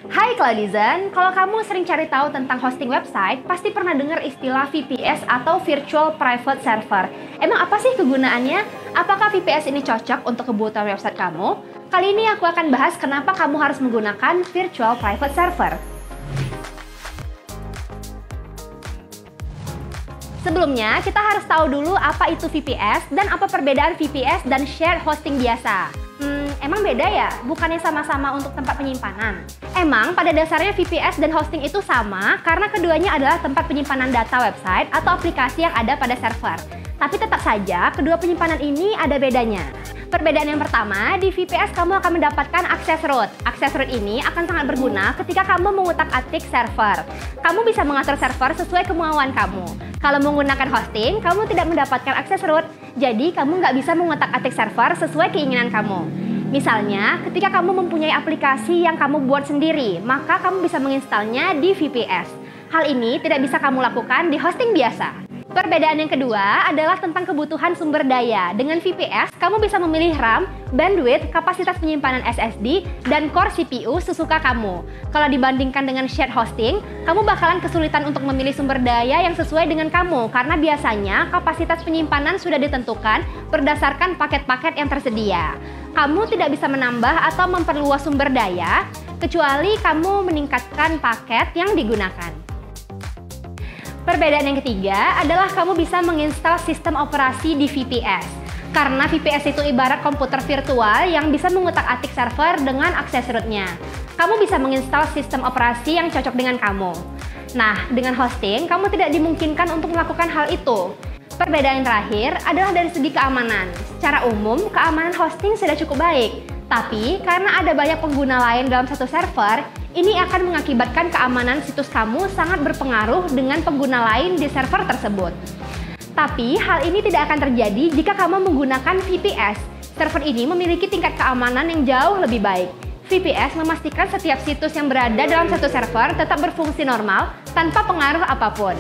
Hai Cloudizen, kalau kamu sering cari tahu tentang hosting website, pasti pernah dengar istilah VPS atau Virtual Private Server. Emang apa sih kegunaannya? Apakah VPS ini cocok untuk kebutuhan website kamu? Kali ini aku akan bahas kenapa kamu harus menggunakan Virtual Private Server. Sebelumnya, kita harus tahu dulu apa itu VPS dan apa perbedaan VPS dan shared hosting biasa. Emang beda ya? Bukannya sama-sama untuk tempat penyimpanan? Emang pada dasarnya VPS dan hosting itu sama karena keduanya adalah tempat penyimpanan data website atau aplikasi yang ada pada server. Tapi tetap saja, kedua penyimpanan ini ada bedanya. Perbedaan yang pertama, di VPS kamu akan mendapatkan akses root. Akses root ini akan sangat berguna ketika kamu mengutak-atik server. Kamu bisa mengatur server sesuai kemauan kamu. Kalau menggunakan hosting, kamu tidak mendapatkan akses root, jadi kamu nggak bisa mengutak-atik server sesuai keinginan kamu. Misalnya, ketika kamu mempunyai aplikasi yang kamu buat sendiri, maka kamu bisa menginstalnya di VPS. Hal ini tidak bisa kamu lakukan di hosting biasa. Perbedaan yang kedua adalah tentang kebutuhan sumber daya. Dengan VPS, kamu bisa memilih RAM, bandwidth, kapasitas penyimpanan SSD, dan core CPU sesuka kamu. Kalau dibandingkan dengan shared hosting, kamu bakalan kesulitan untuk memilih sumber daya yang sesuai dengan kamu, karena biasanya kapasitas penyimpanan sudah ditentukan berdasarkan paket-paket yang tersedia. Kamu tidak bisa menambah atau memperluas sumber daya, kecuali kamu meningkatkan paket yang digunakan. Perbedaan yang ketiga adalah kamu bisa menginstal sistem operasi di VPS. Karena VPS itu ibarat komputer virtual yang bisa mengutak-atik server dengan akses rootnya. Kamu bisa menginstal sistem operasi yang cocok dengan kamu. Nah, dengan hosting, kamu tidak dimungkinkan untuk melakukan hal itu. Perbedaan yang terakhir adalah dari segi keamanan. Secara umum, keamanan hosting sudah cukup baik. Tapi, karena ada banyak pengguna lain dalam satu server, ini akan mengakibatkan keamanan situs kamu sangat berpengaruh dengan pengguna lain di server tersebut. Tapi, hal ini tidak akan terjadi jika kamu menggunakan VPS. Server ini memiliki tingkat keamanan yang jauh lebih baik. VPS memastikan setiap situs yang berada dalam satu server tetap berfungsi normal tanpa pengaruh apapun.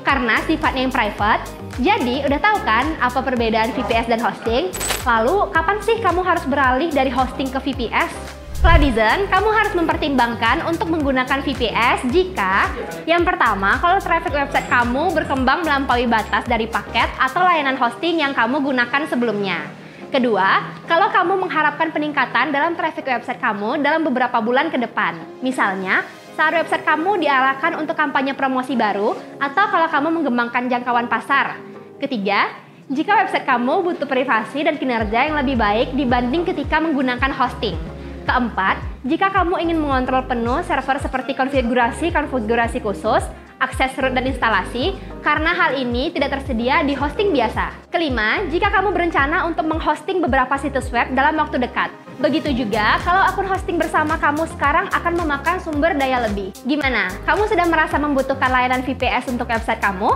Karena sifatnya yang private, jadi udah tahu kan apa perbedaan VPS dan hosting? Lalu, kapan sih kamu harus beralih dari hosting ke VPS? Cloudizen, kamu harus mempertimbangkan untuk menggunakan VPS jika yang pertama, kalau traffic website kamu berkembang melampaui batas dari paket atau layanan hosting yang kamu gunakan sebelumnya. Kedua, kalau kamu mengharapkan peningkatan dalam traffic website kamu dalam beberapa bulan ke depan. Misalnya, saat website kamu diarahkan untuk kampanye promosi baru atau kalau kamu mengembangkan jangkauan pasar. Ketiga, jika website kamu butuh privasi dan kinerja yang lebih baik dibanding ketika menggunakan hosting. Keempat, jika kamu ingin mengontrol penuh server seperti konfigurasi khusus, akses root dan instalasi, karena hal ini tidak tersedia di hosting biasa. Kelima, jika kamu berencana untuk menghosting beberapa situs web dalam waktu dekat. Begitu juga kalau akun hosting bersama kamu sekarang akan memakan sumber daya lebih. Gimana? Kamu sudah merasa membutuhkan layanan VPS untuk website kamu?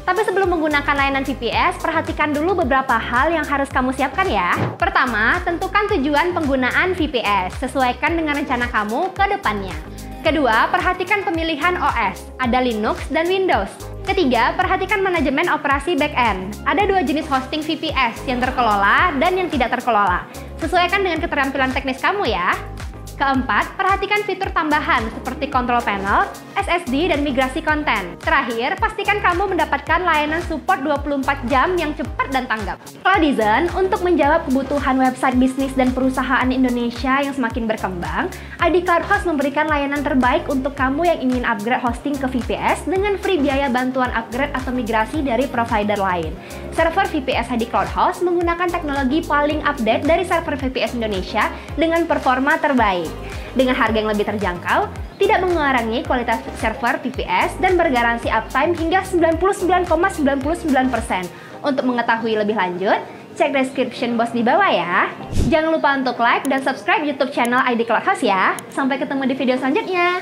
Tapi sebelum menggunakan layanan VPS, perhatikan dulu beberapa hal yang harus kamu siapkan ya. Pertama, tentukan tujuan penggunaan VPS. Sesuaikan dengan rencana kamu ke depannya. Kedua, perhatikan pemilihan OS. Ada Linux dan Windows. Ketiga, perhatikan manajemen operasi backend. Ada dua jenis hosting VPS, yang terkelola dan yang tidak terkelola. Sesuaikan dengan keterampilan teknis kamu ya. Keempat, perhatikan fitur tambahan seperti control panel, SSD, dan migrasi konten. Terakhir, pastikan kamu mendapatkan layanan support 24 jam yang cepat dan tanggap. Cloudizen, untuk menjawab kebutuhan website bisnis dan perusahaan Indonesia yang semakin berkembang, ID Cloud Host memberikan layanan terbaik untuk kamu yang ingin upgrade hosting ke VPS dengan free biaya bantuan upgrade atau migrasi dari provider lain. Server VPS ID Cloud Host menggunakan teknologi paling update dari server VPS Indonesia dengan performa terbaik. Dengan harga yang lebih terjangkau, tidak mengurangi kualitas server VPS dan bergaransi uptime hingga 99,99%. Untuk mengetahui lebih lanjut, cek description box di bawah ya. Jangan lupa untuk like dan subscribe YouTube channel ID Cloud Host ya. Sampai ketemu di video selanjutnya.